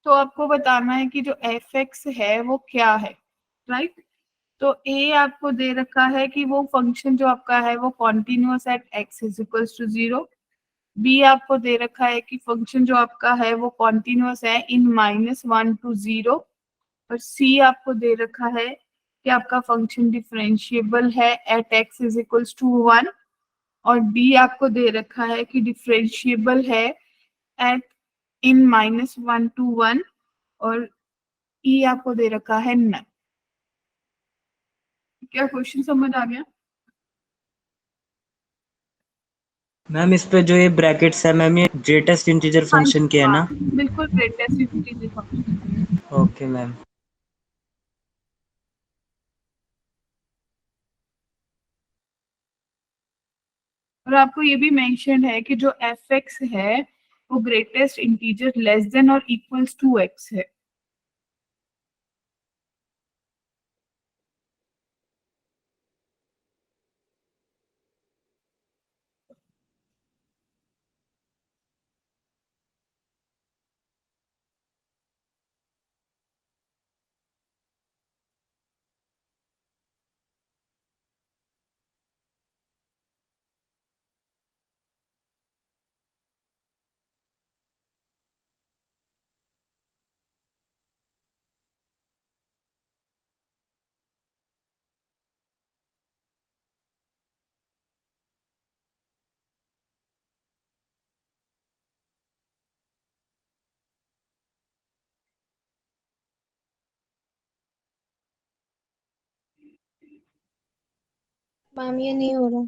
तो आपको बताना है कि जो एफ एक्स है वो क्या है, राइट। तो ए आपको दे रखा है कि वो फंक्शन जो आपका है वो continuous at x is equals to 0। B आपको दे रखा है कि फंक्शन जो आपका है वो कॉन्टिन्यूअस है इन -1 to 0। और सी आपको दे रखा है कि आपका फंक्शन डिफरेंशिएबल है at x is equals to 1। और डी आपको दे रखा है कि डिफरेंशिएबल है एट इन -1 to 1। और ई आपको दे रखा है नन। क्या क्वेश्चन समझ आ गया? मैम इस पे जो ये ब्रैकेट्स है मैम, ये ग्रेटेस्ट इंटीजर फंक्शन के है ना? बिल्कुल, greatest integer function. Okay ma'am. और आपको ये भी मेंशन है कि जो एफ एक्स है वो ग्रेटेस्ट इंटीजर लेस देन और इक्वल्स टू एक्स है। मैम ये नहीं हो रहा।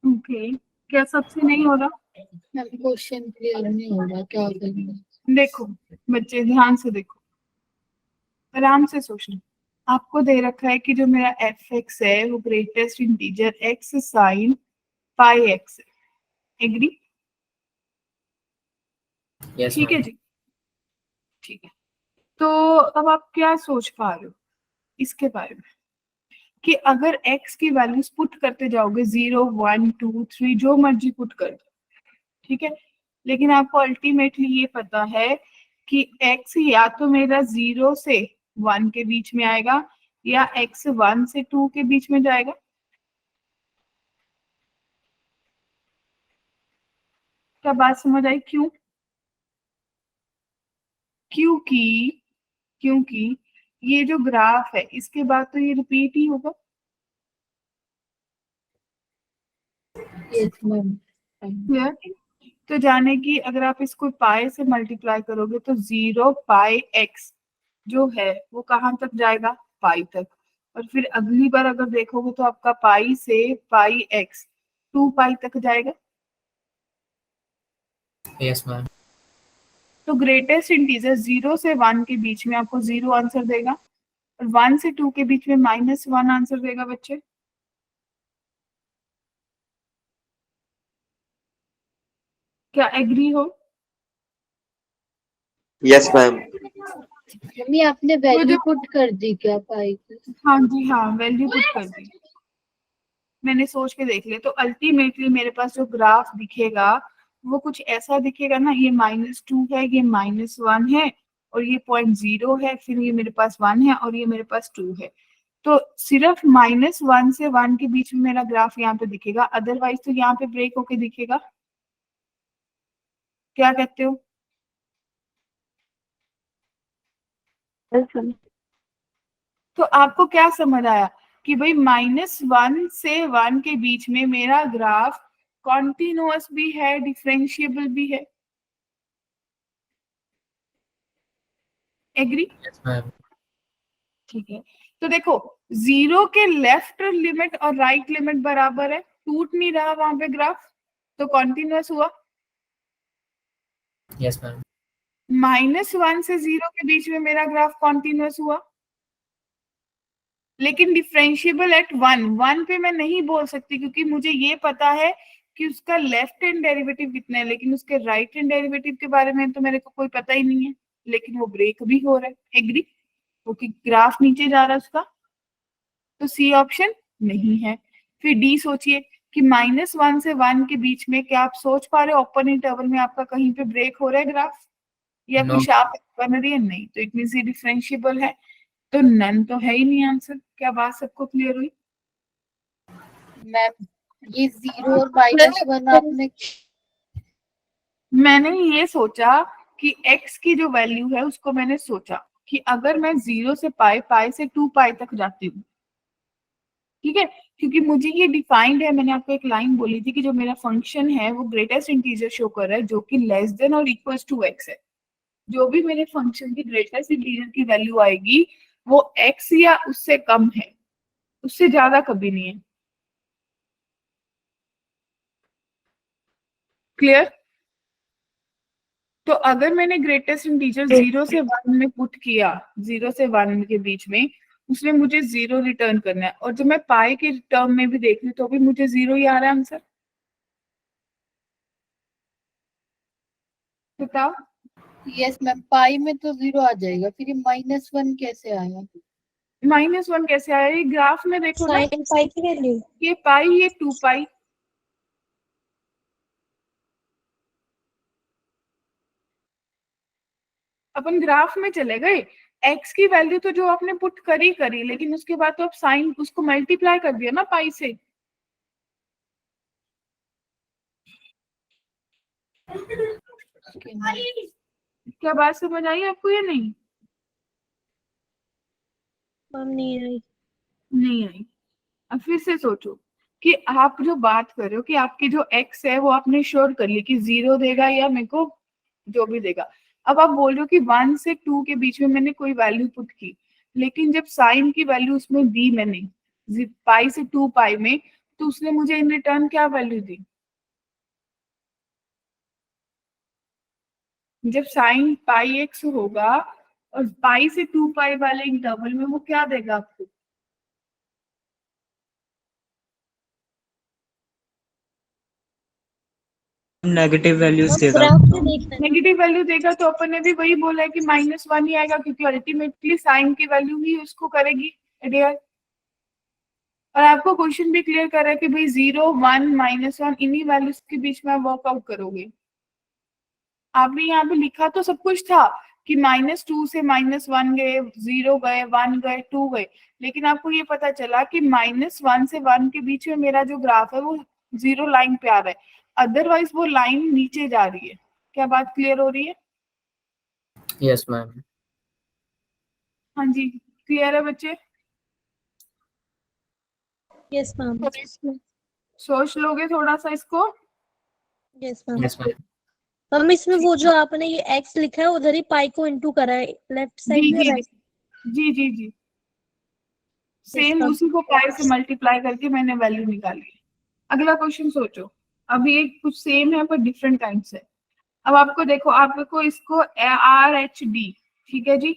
ओके, क्या सबसे नहीं हो रहा? मैम क्वेश्चन क्लियर नहीं हो रहा, क्या करेंगे? देखो बच्चे, ध्यान से देखो, आराम से सोचना। आपको दे रखा है कि जो मेरा एफ एक्स है वो greatest integer x sine pi x है। एग्री? Yes, ठीक है ma'am. जी, ठीक है। तो अब आप क्या सोच पा रहे हो इसके बारे में कि अगर x की वैल्यूज पुट करते जाओगे 0 1 2 3 जो मर्जी पुट कर दो, ठीक है, लेकिन आपको अल्टीमेटली ये पता है कि x या तो मेरा 0 से 1 के बीच में आएगा या x 1 से 2 के बीच में जाएगा। क्या बात समझ आई? क्यों? क्योंकि क्योंकि ये जो ग्राफ है इसके बाद तो ये रिपीट ही होगा। Yes ma'am. क्लियर? तो जाने की अगर आप इसको पाई से मल्टीप्लाई करोगे तो 0 पाई एक्स जो है वो कहाँ तक जाएगा? पाई तक। और फिर अगली बार अगर देखोगे तो आपका पाई से पाई एक्स 2 पाई तक जाएगा। Yes, ma'am. तो ग्रेटेस्ट इंटीजर 0 से 1 के बीच में आपको 0 आंसर देगा और 1 से 2 के बीच में -1 आंसर देगा बच्चे। क्या एग्री हो? Yes ma'am. मम्मी आपने वैल्यू पुट कर दी क्या पाई की? हाँ जी हाँ, वैल्यू पुट कर दी, मैंने सोच के देख लिया। तो अल्टीमेटली मेरे पास जो ग्राफ दिखेगा वो कुछ ऐसा दिखेगा ना, ये -2 है, ये -1 है और ये 0.0 है, फिर ये मेरे पास 1 है और ये मेरे पास 2 है। तो सिर्फ -1 से 1 के बीच में मेरा ग्राफ यहाँ पे दिखेगा, अदरवाइज तो यहाँ पे ब्रेक होके दिखेगा। क्या कहते हो? तो आपको क्या समझ आया कि भाई -1 से 1 के बीच में मेरा ग्राफ कॉन्टिन्यूअस भी है, डिफरेंशिएबल भी है। एग्री? Yes, ma'am. ठीक है, तो देखो 0 के लेफ्ट लिमिट और राइट लिमिट बराबर है, टूट नहीं रहा वहां पे ग्राफ, तो कॉन्टिन्यूअस हुआ। Yes, ma'am. -1 से 0 के बीच में मेरा ग्राफ कॉन्टिन्यूअस हुआ, लेकिन डिफरेंशिएबल एट 1 पे मैं नहीं बोल सकती क्योंकि मुझे ये पता है कि उसका लेफ्ट हैंड डेरिवेटिव कितना है, लेकिन उसके राइट हैंड डेरिवेटिव के बारे में तो मेरे को कोई पता ही नहीं है, लेकिन वो ब्रेक भी हो रहा है। एग्री? क्योंकि ग्राफ नीचे जा रहा है उसका, तो सी ऑप्शन नहीं है। फिर डी सोचिए कि -1 से 1 के बीच में क्या आप सोच पा रहे हो ओपन इंटरवल में आपका कहीं पे ब्रेक हो रहा है ग्राफ या No. कोई शार्प बन रही है? नहीं, तो इट मींस ये डिफरेंशिएबल है, तो नन तो है ही नहीं आंसर। क्या बात सबको क्लियर हुई? मैम ये 0 और -1 आपने मैंने ये सोचा कि x की जो वैल्यू है उसको मैंने सोचा कि अगर मैं 0 से पाई से 2 पाई तक जाती हूँ, ठीक है, क्योंकि मुझे ये डिफाइंड है, मैंने आपको एक लाइन बोली थी कि जो मेरा फंक्शन है वो ग्रेटेस्ट इंटीजर शो कर रहा है जो कि लेस देन और इक्वल्स टू x है। जो भी मेरे फंक्शन की ग्रेटेस्ट इंटीजर की वैल्यू आएगी वो x या उससे कम है, उससे ज्यादा कभी नहीं है। क्लियर? तो अगर मैंने ग्रेटेस्ट इंटीजर 0 से 1 में पुट किया, 0 से 1 के बीच में, उसमें मुझे 0 रिटर्न करना है, और जब मैं पाई के टर्म में भी देख रही तो भी मुझे 0 ही आ रहा है आंसर। बताओ। यस मैम पाई में तो 0 आ जाएगा, फिर ये -1 कैसे आया? -1 कैसे आया? ये ग्राफ में देखो ना, साइन पाई की वैल्यू ये पाई, ये 2 पाई। अपन ग्राफ में चले गए, एक्स की वैल्यू तो जो आपने पुट करी, लेकिन उसके बाद तो आप साइन उसको मल्टीप्लाई कर दिया ना पाई से। क्या बात समझ आई आपको या नहीं? मैम नहीं आई। नहीं आई। अब फिर से सोचो कि आप जो बात कर रहे हो कि आपकी जो एक्स है वो आपने श्योर कर ली कि 0 देगा या मेरे को जो भी देगा। अब आप बोल रहे हो कि 1 से 2 के बीच में मैंने कोई वैल्यू पुट की, लेकिन जब साइन की वैल्यू उसमें दी मैंने पाई से 2 पाई में, तो उसने मुझे इन रिटर्न क्या वैल्यू दी? जब साइन पाई एक्स होगा और पाई से 2 पाई वाले इंटरवल में वो क्या देगा आपको? नेगेटिव वैल्यूज देगा। ग्राफ में देखना है। नेगेटिव वैल्यू देगा, तो अपन ने भी वही बोला है कि -1 ही आएगा क्योंकि अल्टीमेटली साइन की वैल्यू ही उसको करेगी एडियर। और आपको क्वेश्चन भी क्लियर कर रहा है कि भाई 0, 1, -1 इन्हीं वैल्यूज के बीच में आप वर्कआउट करोगे। आपने यहाँ पे लिखा तो सब कुछ था कि -2 से -1 गए, 0 गए, 1 गए, 2 गए, लेकिन आपको ये पता चला कि -1 से 1 के बीच में मेरा जो ग्राफ है वो 0 लाइन पे आ रहा है, अदरवाइज वो लाइन नीचे जा रही है। क्या बात क्लियर हो रही है? Yes, ma'am. हाँ जी, क्लियर है बच्चे? Yes ma'am. सोच लोगे थोड़ा सा इसको? Yes ma'am. Yes, ma'am. Ma'am इसमें वो जो आपने ये एक्स लिखा है उधर ही पाई को इनटू करा है, लेफ्ट जी साइड में जी राइट। जी जी जी। Same ma'am. उसी को पाई से मल्टीप्लाई करके मैंने वैल्यू निकाली। अगला क्वेश्चन सोचो, अभी एक कुछ सेम है पर डिफरेंट टाइम्स है। अब आपको देखो, आपको इसको RHD, ठीक है जी,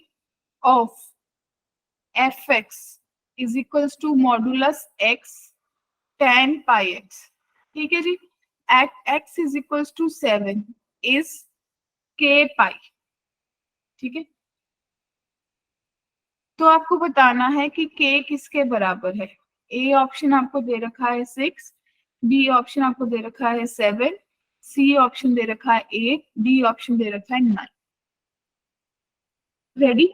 of fx is equals to modulus x tan pi x, ठीक है जी, at x is equals to 7 is k pi, ठीक है। तो आपको बताना है कि k किसके बराबर है। ए ऑप्शन आपको दे रखा है 6, बी ऑप्शन आपको दे रखा है 7, सी ऑप्शन दे रखा है 8, डी ऑप्शन दे रखा है 9। रेडी?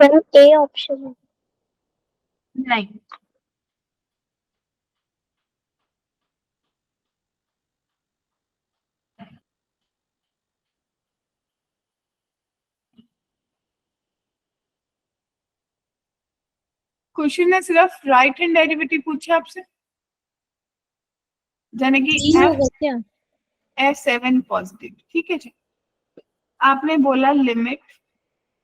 मैम A ऑप्शन है। नहीं, क्वेश्चन ने सिर्फ राइट हैंड डेरिवेटिव पूछा आपसे, यानी कि D होगा क्या? F7 पॉजिटिव, ठीक है जी। आपने बोला limit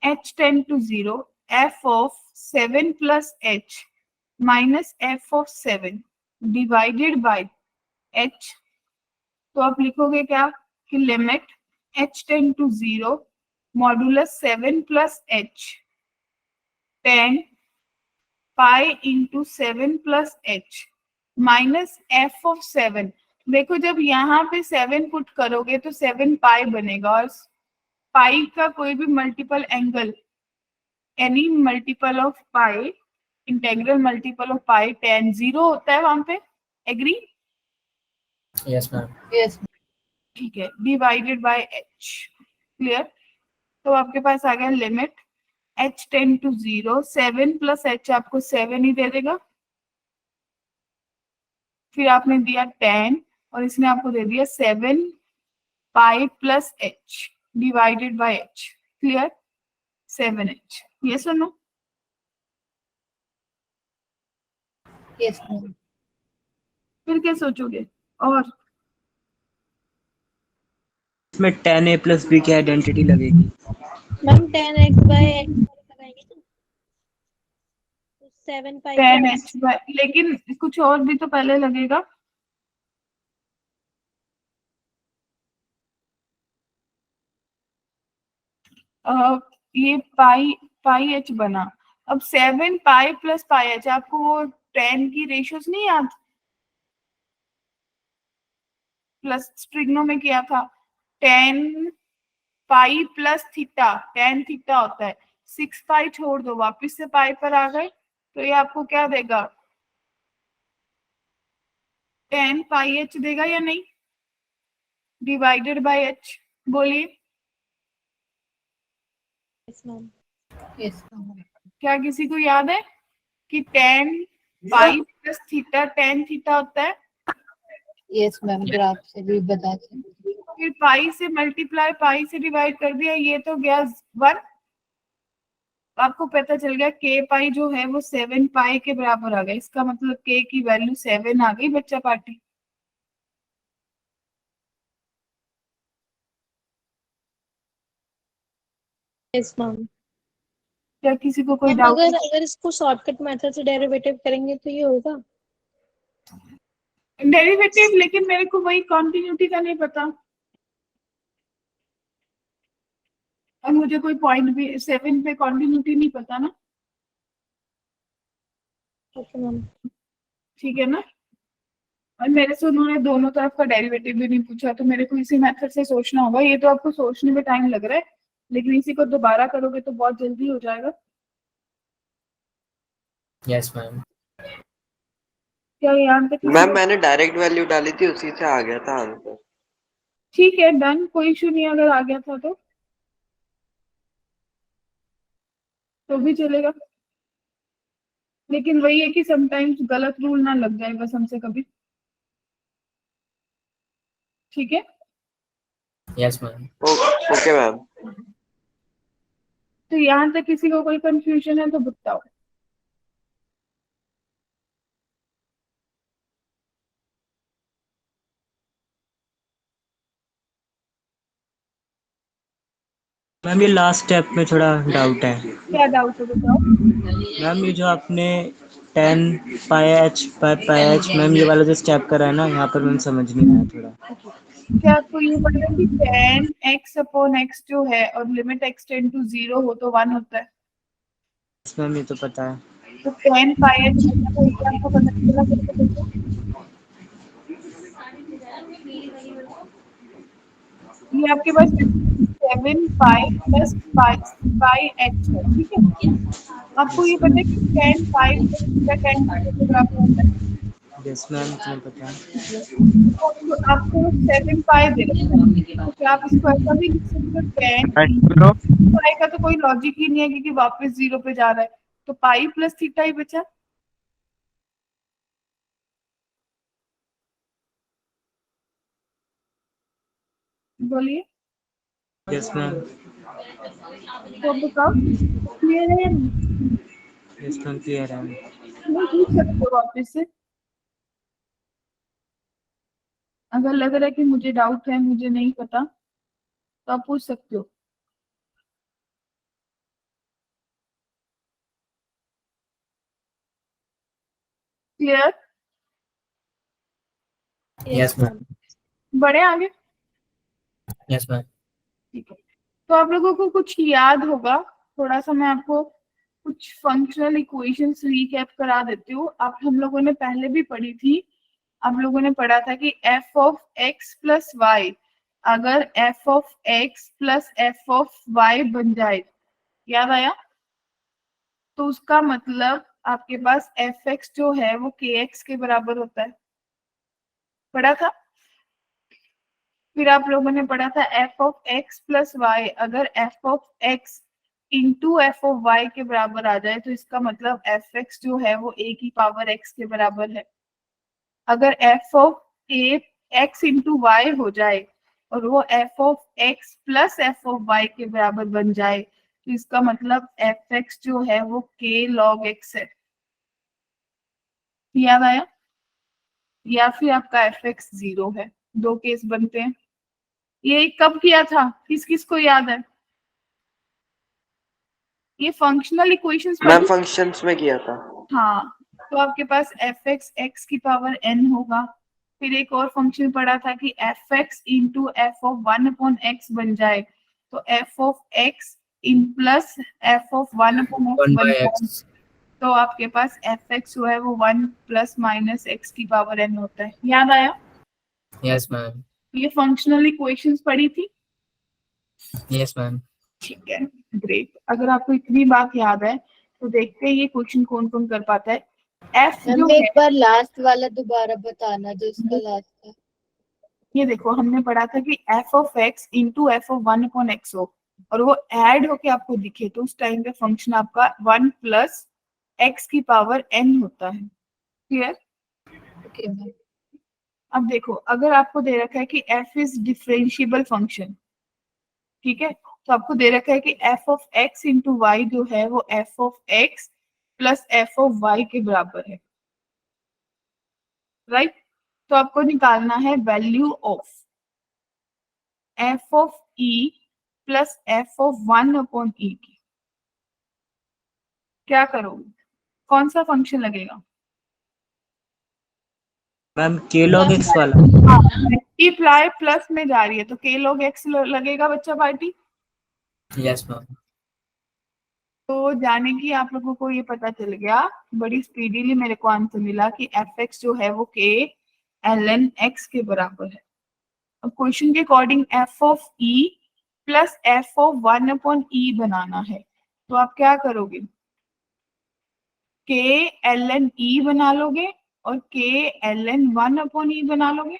h tend to 0 f of 7 plus h minus f of 7 divided by h। तो आप लिखोगे क्या कि limit h tend to 0 modulus 7 plus h ten pi into 7 plus h minus f of 7। देखो जब यहाँ पे 7 पुट करोगे तो 7 पाई बनेगा, और पाई का कोई भी multiple angle, any multiple of pi, integral multiple of pi tan 0 होता है वहां पे। एग्री? Yes, ma'am. Yes. ठीक है, डिवाइडेड बाय h। क्लियर? तो आपके पास आ गया limit h tend to 0, 7 plus h आपको 7 ही दे देगा, फिर आपने दिया 10 और इसने आपको दे दिया 7 pi plus h divided by h। Clear? 7h। ये सुनो, Yes, ma'am. फिर क्या सोचोगे? और इसमें tan a प्लस b की आइडेंटिटी लगेगी। मैम 10x by x लगाएंगे तो 7 पाई 10h, लेकिन कुछ और भी तो पहले लगेगा। ये पाई पाई एच बना। अब 7 पाई प्लस पाई एच, आपको वो 10 की रेशियोज नहीं याद? प्लस ट्रिग्नो में किया था, 10 pi plus theta, tan theta होता है। 6 पाई छोड़ दो, वापस से पाई पर आ गए, तो ये आपको क्या देगा? 10 पाई एच देगा या नहीं, डिवाइडेड बाय एच। बोलिए Yes, मैम। Yes, ma'am. क्या किसी को याद है कि tan pi plus theta tan theta होता है? Yes, ma'am. ग्राफ से भी बता दें। फिर पाई से मल्टीप्लाई पाई से डिवाइड कर दिया, ये तो गया 1। आपको पता चल गया k पाई जो है वो 7 पाई के बराबर आ गया, इसका मतलब k की वैल्यू 7 आ गई बच्चा पार्टी। Yes ma'am. क्या किसी को कोई मैम डाउट? अगर इसको शॉर्टकट मेथड से डेरिवेटिव करेंगे तो ये होगा। डेरिवेटिव, लेकिन मेरे को वही कॉन्टिन्यूटी का नहीं पता, और मुझे कोई पॉइंट भी 7 पे कॉन्टिन्यूटी नहीं पता ना। Okay ma'am. ठीक है ना? और मेरे से उन्होंने दोनों तरफ का डेरिवेटिव भी नहीं पूछा, तो मेरे को इसी मेथड से सोचना होगा। ये तो आपको सोचने में टाइम लग रहा है, लेकिन इसी को दोबारा करोगे तो बहुत जल्दी हो जाएगा। Yes, ma'am. क्या यहाँ तक? मैम मैंने डायरेक्ट वैल्यू डाली थी, उसी से आ गया था आंसर। ठीक है, डन, कोई इशू नहीं अगर आ गया था तो। तो भी चलेगा, लेकिन वही है कि समटाइम्स गलत रूल ना लग जाए बस हमसे कभी। ठीक है, Yes, ma'am. Okay ma'am. तो यहाँ तक किसी को कोई कंफ्यूजन है तो बताओ। मैम ये लास्ट स्टेप में थोड़ा डाउट है। क्या डाउट है बताओ। मैम ये जो आपने 10 पाई एच मैम ये वाला जो स्टेप करा है ना, यहाँ पर मैम समझ नहीं आया थोड़ा। क्या आपको ये पता है कि tan x अपॉन x जो है और लिमिट x टेंड टू 0 हो तो 1 होता है। मैम ये तो पता है। तो tan पाई h तो ये आपको पता चला कैसे देखो। ये आपके पास 7 पाई प्लस पाई h है, ठीक है। आपको ये पता है कि tan pi plus theta tan theta के बराबर होता है। यस मैम तुम्हें पता है। तो आपको 7 पाई दे रखा है, तो क्या आप इसको ऐसा भी लिख सकते हो tan पाई का तो कोई लॉजिक ही नहीं है क्योंकि वापस 0 पे जा रहा है, तो पाई प्लस थीटा ही बचा। बोलिए, यस मैम। तो बताओ क्लियर है या नहीं? यस मैम क्लियर है। नहीं पूछ सकते हो वापस से, अगर लग रहा है कि मुझे डाउट है, मुझे नहीं पता, तो आप पूछ सकते हो। क्लियर? Yes, ma'am. बढ़े आगे। Yes, ma'am. ठीक है, तो आप लोगों को कुछ याद होगा, थोड़ा सा मैं आपको कुछ फंक्शनल इक्वेशंस रिकैप करा देती हूँ। आप हम लोगों ने पहले भी पढ़ी थी, आप लोगों ने पढ़ा था कि f of x plus y अगर f of x plus f of y बन जाए, याद आया? तो उसका मतलब आपके पास fx जो है वो kx के बराबर होता है, पढ़ा था। फिर आप लोगों ने पढ़ा था f of x plus y अगर f of x into f of y के बराबर आ जाए तो इसका मतलब fx जो है वो a की पावर x के बराबर है। अगर f of a x into y हो जाए और वो f of x plus f of y के बराबर बन जाए तो इसका मतलब fx जो है वो k log x है। याद आया? या फिर आपका fx 0 है, दो केस बनते हैं। ये कब किया था, किस किस को याद है? ये फंक्शनल इक्वेशंस मैम फंक्शंस में किया था। हाँ, तो आपके पास fx x की पावर n होगा। फिर एक और फंक्शन पढ़ा था कि fx into F of 1 upon x बन जाए तो f of x in plus f of 1 upon x 1 बन by जाए x. तो आपके पास fx जो है वो 1 प्लस माइनस x की पावर n होता है। याद आया? Yes, ma'am. ये फंक्शनल इक्वेशंस पढ़ी थी। Yes, ma'am. ठीक है, ग्रेट। अगर आपको इतनी बात याद है तो देखते हैं ये क्वेश्चन कौन कौन कर पाता है। f जो मैम है, एक बार लास्ट वाला दोबारा बताना जो इसका लास्ट था। ये देखो हमने पढ़ा था कि f of x into F of 1 upon x हो और वो ऐड होके आपको दिखे तो उस टाइम पे फंक्शन आपका 1 प्लस x की पावर n होता है। क्लियर? Okay ma'am. अब देखो अगर आपको दे रखा है कि f इज डिफरेंशिएबल फंक्शन, ठीक है, तो आपको दे रखा है कि f of x into y जो है वो f of x plus f of y के बराबर है, राइट? तो आपको निकालना है value of f of e plus f of 1 upon e की। क्या करोगे, कौन सा फंक्शन लगेगा? मैम k log x वाला। मल्टीप्लाई प्लस में जा रही है तो k log x लगेगा बच्चा पार्टी। Yes, ma'am. तो जाने की आप लोगों को ये पता चल गया, बड़ी स्पीडीली मेरे को आंसर मिला कि fx जो है वो k ln x के बराबर है। अब क्वेश्चन के according f of e plus f of 1 upon e बनाना है तो आप क्या करोगे, k ln e बना लोगे और k ln 1 अपॉन e बना लोगे।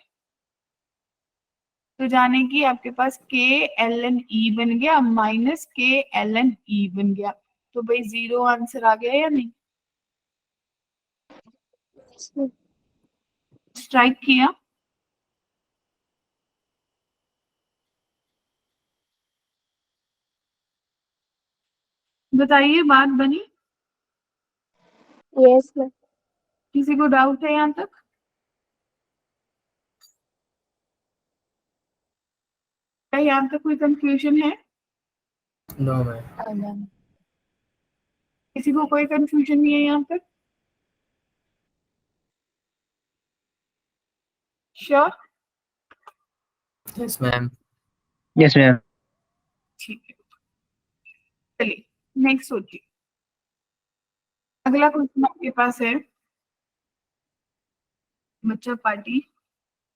तो जाने की आपके पास k ln e बन गया माइनस k ln e बन गया तो भाई 0 आंसर आ गया या नहीं? स्ट्राइक किया? बताइए, बात बनी? Yes ma'am. किसी को डाउट है यहाँ तक? क्या यहाँ तक कोई कंफ्यूजन है? No, ma'am. हाँ मैम। किसी को कोई कंफ्यूजन नहीं है यहाँ तक? Sure? Yes, ma'am. Yes ma'am. ठीक है, चलिए नेक्स्ट सोचिए। अगला क्वेश्चन आपके पास है बच्चा पार्टी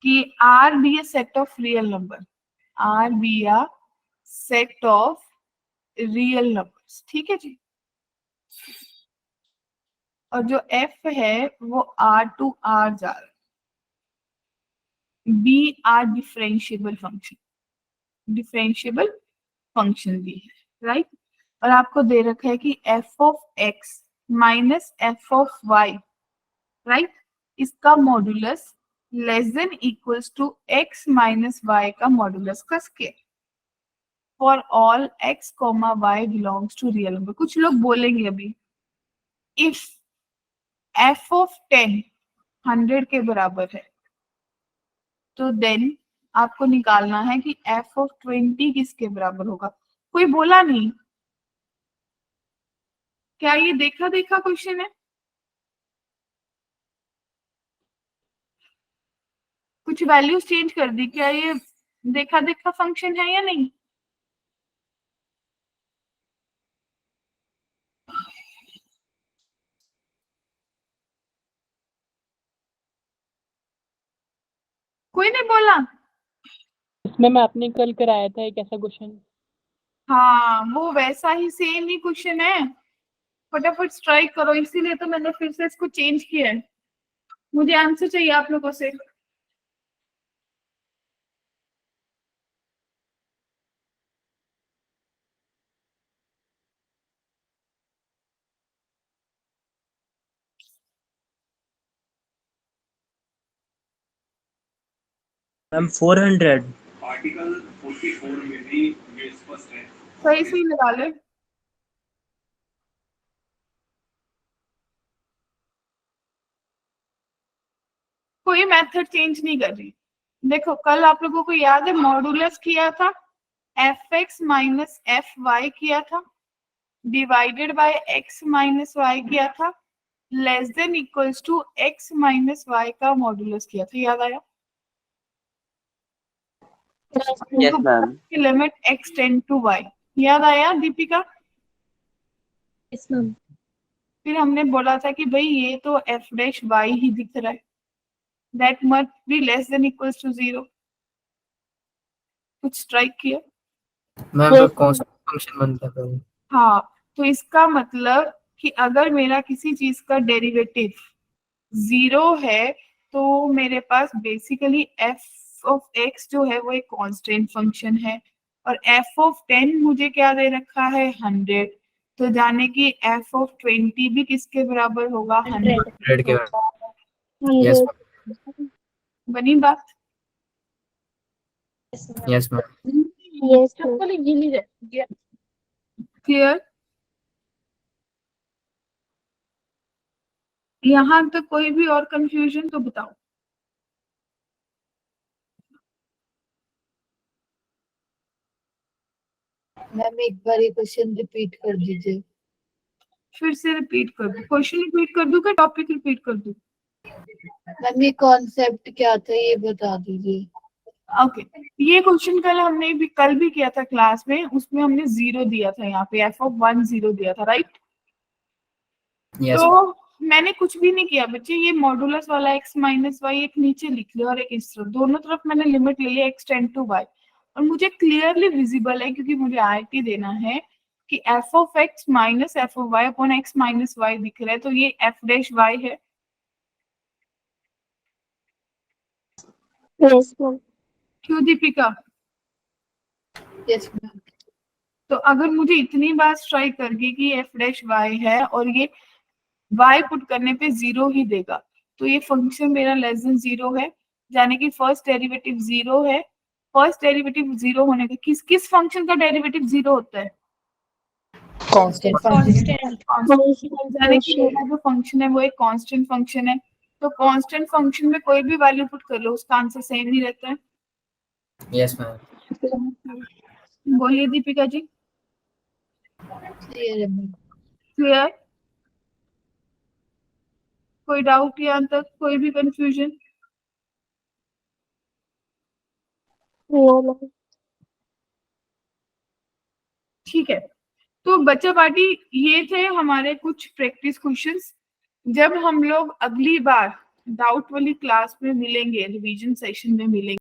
कि R be a set of real number, R be a set of real numbers, ठीक है जी। और जो F है वो R to R जा रहा है, B R differentiable function, differentiable function भी है, राइट। और आपको दे रखा है कि f of x minus f of y, right, इसका modulus less than equals to x minus y का मॉडुलस का square for all x comma y belongs to real number. कुछ लोग बोलेंगे अभी इफ f of 10 100 के बराबर है तो देन आपको निकालना है कि f of 20 किसके बराबर होगा। कोई बोला नहीं? क्या ये देखा देखा क्वेश्चन है? कुछ वैल्यूज चेंज कर दी, क्या ये देखा देखा फंक्शन है या नहीं? कोई नहीं बोला? इसमें मैं आपने कल कराया था एक ऐसा क्वेश्चन। हाँ, वो वैसा ही सेम ही क्वेश्चन है। फटाफट स्ट्राइक करो, इसीलिए तो मैंने फिर से इसको चेंज किया है। मुझे आंसर चाहिए आप लोगों से। मैम 400। आर्टिकल 44 में भी ये स्पष्ट है। सही से लगा ले। कोई मेथड चेंज नहीं कर रही। देखो कल आप लोगों को याद है मॉडुलस किया था, f x minus f y किया था, divided by x minus y किया था, less than equals to x minus y का मॉडुलस किया था, याद आया? Yes ma'am. Limit x tend to y, याद आया दीपिका? Yes ma'am. फिर हमने बोला था कि भाई ये तो एफ डैश वाई ही दिख रहा है, that must be less than equals to 0। कुछ स्ट्राइक किया? मैम तो कौन सा फंक्शन बनता है? हाँ, तो इसका मतलब कि अगर मेरा किसी चीज का डेरिवेटिव 0 है तो मेरे पास बेसिकली एफ ऑफ एक्स जो है वो एक कांस्टेंट फंक्शन है, और एफ ऑफ 10 मुझे क्या दे रखा है 100, तो जाने की एफ ऑफ 20 भी किसके बराबर होगा 100 100 के बराबर। यस बनी बात? Yes ma'am. Yes clear? यहाँ तक कोई भी और कंफ्यूजन तो बताओ। मैम एक बार ये क्वेश्चन रिपीट कर दीजिए। फिर से रिपीट कर दूं? क्वेश्चन रिपीट कर दूं क्या टॉपिक रिपीट कर दूं? मैम ये कॉन्सेप्ट क्या था ये बता दीजिए। ओके, ये क्वेश्चन कल भी किया था क्लास में, उसमें हमने 0 दिया था, यहाँ पे एफ ऑफ 1 0 दिया था, राइट? यस तो मैंने कुछ भी नहीं किया बच्चे, ये मॉडुलस वाला x माइनस वाई एक नीचे लिख लिया और एक इस तरफ, दोनों तरफ मैंने लिमिट ले लिया x टेंड टू y, और मुझे क्लियरली विजिबल है क्योंकि मुझे आईटी देना है कि f of x minus f of y upon x minus y दिख रहा है, तो ये f डैश y है। Yes ma'am. क्यों दीपिका? Yes ma'am. तो अगर मुझे इतनी बार ट्राई करके कि एफ डैश वाई है और ये y पुट करने पे 0 ही देगा, तो ये फंक्शन मेरा लेस देन 0 है, यानी कि फर्स्ट डेरिवेटिव 0 है। फर्स्ट डेरिवेटिव 0 होने का किस फंक्शन का डेरिवेटिव 0 होता है? कांस्टेंट यानी कि मेरा जो फंक्शन है वो एक कांस्टेंट फंक्शन है, तो कांस्टेंट फंक्शन में कोई भी वैल्यू पुट कर लो उसका आंसर सेम ही रहता है। Yes, ma'am. बोलिए दीपिका जी, क्लियर है मैम। क्लियर? कोई डाउट यहाँ तक, कोई भी कंफ्यूजन? ठीक है, तो बच्चा पार्टी ये थे हमारे कुछ प्रैक्टिस क्वेश्चंस। जब हम लोग अगली बार डाउट वाली क्लास में मिलेंगे, रिवीजन सेशन में मिलेंगे,